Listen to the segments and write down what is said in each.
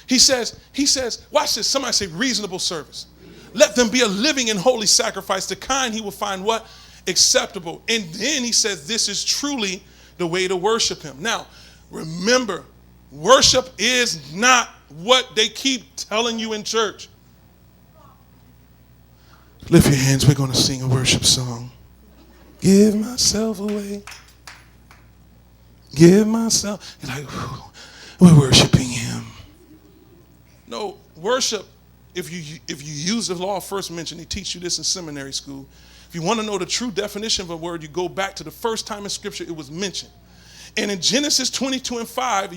He says, watch this. Somebody say reasonable service. Let them be a living and holy sacrifice, the kind he will find what? Acceptable. And then he says, this is truly the way to worship him. Now, remember, worship is not what they keep telling you in church. Lift your hands. We're going to sing a worship song. Give myself away. Give myself. You're like, we're worshiping him. No, worship, if you use the law of first mention, they teach you this in seminary school. If you want to know the true definition of a word, you go back to the first time in Scripture it was mentioned. And in Genesis 22:5,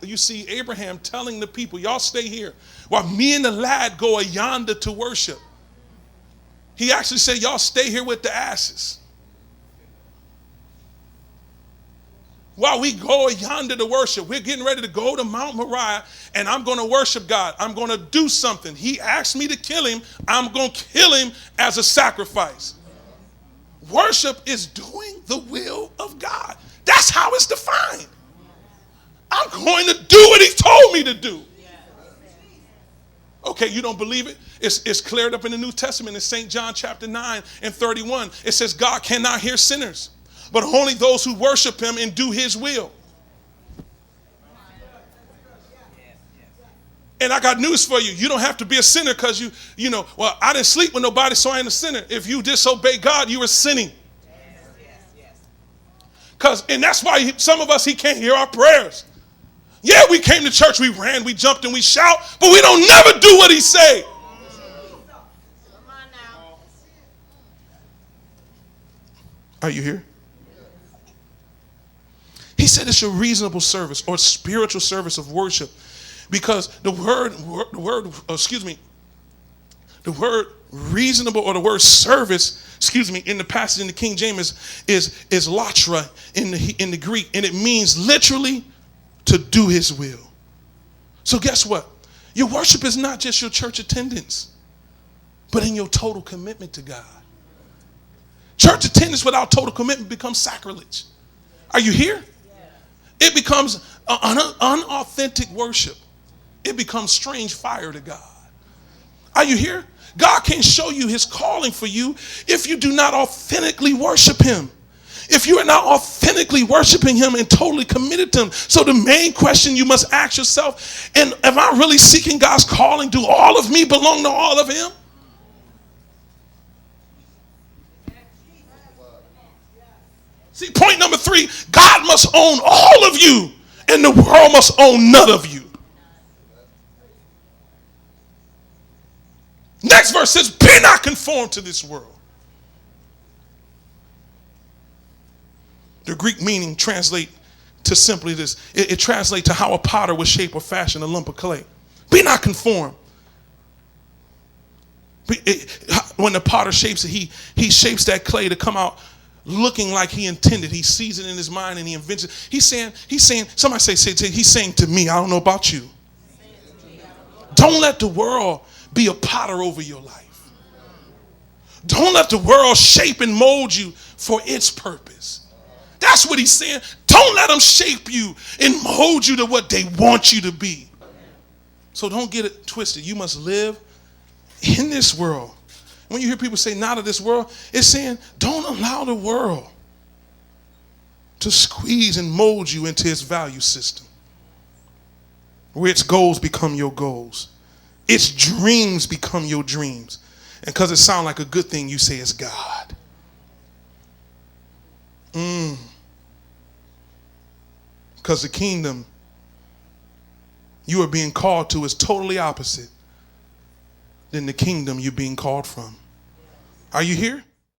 you see Abraham telling the people, y'all stay here while me and the lad go yonder to worship. He actually said, y'all stay here with the asses. While we go yonder to worship, we're getting ready to go to Mount Moriah, and I'm going to worship God. I'm going to do something. He asked me to kill him. I'm going to kill him as a sacrifice. Worship is doing the will of God. That's how it's defined. I'm going to do what he told me to do. Okay, you don't believe it? It's cleared up in the New Testament in St. John chapter 9 and 31. It says God cannot hear sinners, but only those who worship him and do his will. And I got news for you. You don't have to be a sinner because you know, well, I didn't sleep with nobody, so I ain't a sinner. If you disobey God, you are sinning. And that's why some of us, he can't hear our prayers. Yeah, we came to church, we ran, we jumped, and we shout, but we don't never do what he say. Are you here? He said it's a reasonable service or spiritual service of worship, because the word reasonable or the word service, in the passage in the King James is latra in the Greek, and it means literally to do his will. So guess what? Your worship is not just your church attendance, but in your total commitment to God. Church attendance without total commitment becomes sacrilege. Are you here? It becomes unauthentic worship. It becomes strange fire to God. Are you here? God can't show you his calling for you if you do not authentically worship him. If you are not authentically worshiping him and totally committed to him. So the main question you must ask yourself, and am I really seeking God's calling? Do all of me belong to all of him? See, point number 3, God must own all of you, and the world must own none of you. Next verse says, be not conformed to this world. The Greek meaning translate to simply this. It translates to how a potter would shape or fashion a lump of clay. Be not conformed. When the potter shapes it, he shapes that clay to come out looking like he intended. He sees it in his mind and he invents it. He's saying, somebody say, he's saying to me, I don't know about you. Don't let the world be a potter over your life. Don't let the world shape and mold you for its purpose. That's what he's saying. Don't let them shape you and mold you to what they want you to be. So don't get it twisted. You must live in this world. When you hear people say not of this world, it's saying don't allow the world to squeeze and mold you into its value system, where its goals become your goals, its dreams become your dreams. And because it sounds like a good thing, you say it's God. Because the kingdom you are being called to is totally opposite than the kingdom you're being called from. Are you here?